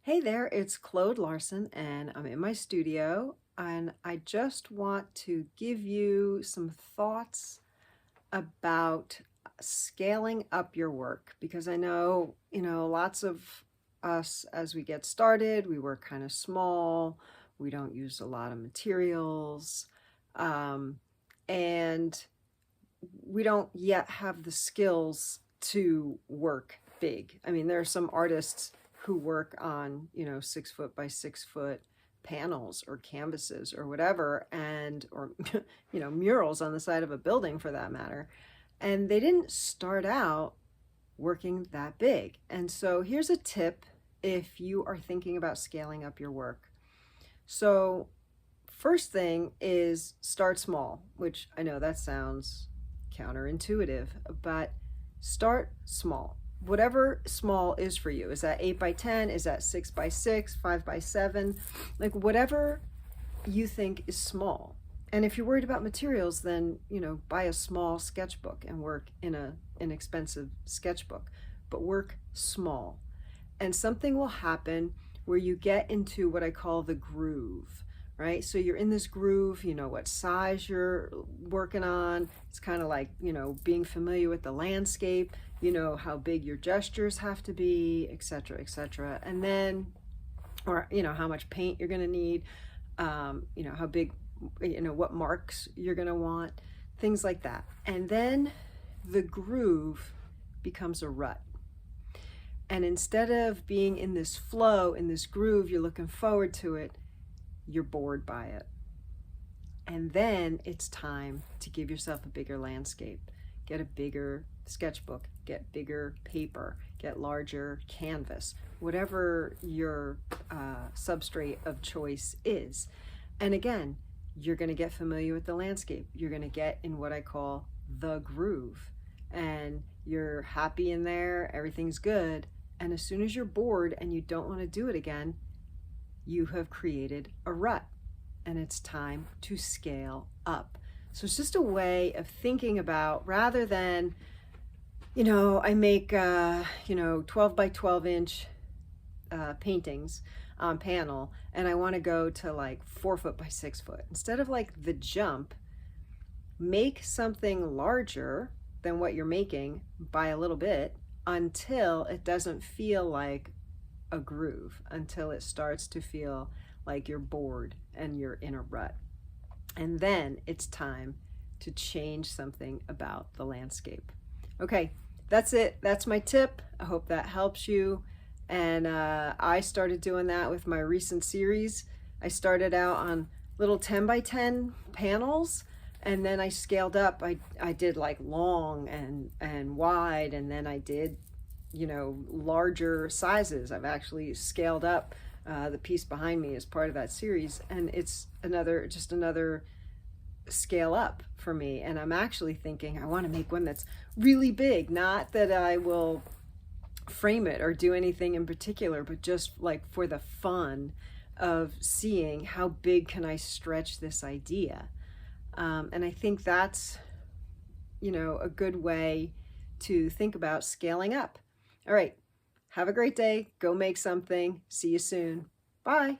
Hey there, it's Claude Larson, and I'm in my studio, and I just want to give you some thoughts about scaling up your work because I know, lots of us as we get started, we work kind of small, we don't use a lot of materials, um, and we don't yet have the skills to work big. I mean, there are some artists who work on, 6 foot by 6 foot panels or canvases or whatever, and, or, murals on the side of a building for that matter. And they didn't start out working that big. And so here's a tip if you are thinking about scaling up your work. So, first thing is start small, which I know that sounds counterintuitive, but start small. Whatever small is for you. Is that 8 by 10? Is that 6 by 6, 5 by 7? Like whatever you think is small. And if you're worried about materials, then, buy a small sketchbook and work in an inexpensive sketchbook, but work small. And something will happen where you get into what I call the groove, right? So you're in this groove, you know what size you're working on. It's kind of like, being familiar with the landscape, you know how big your gestures have to be, etc., etc. And then, or, how much paint you're going to need, how big, what marks you're going to want, things like that. And then the groove becomes a rut. And instead of being in this flow, in this groove, you're looking forward to it, you're bored by it. And then it's time to give yourself a bigger landscape. Get a bigger sketchbook, get bigger paper, get larger canvas, whatever your substrate of choice is. And again, you're going to get familiar with the landscape. You're going to get in what I call the groove. And you're happy in there, everything's good. And as soon as you're bored and you don't want to do it again, you have created a rut and it's time to scale up. So it's just a way of thinking about, rather than, I make, 12 by 12 inch paintings on panel, and I want to go to like 4 foot by 6 foot. Instead of like the jump, make something larger than what you're making by a little bit until it doesn't feel like a groove, until it starts to feel like you're bored and you're in a rut. And then it's time to change something about the landscape. Okay, that's it. That's my tip. I hope that helps you. And I started doing that with my recent series. I started out on little 10 by 10 panels, and then I scaled up. I did like long and wide, and then I did, larger sizes. I've actually scaled up. The piece behind me is part of that series, and it's just another scale up for me. And I'm actually thinking I want to make one that's really big, not that I will frame it or do anything in particular, but just like for the fun of seeing how big can I stretch this idea. And I think that's, a good way to think about scaling up. All right, have a great day. Go make something. See you soon. Bye.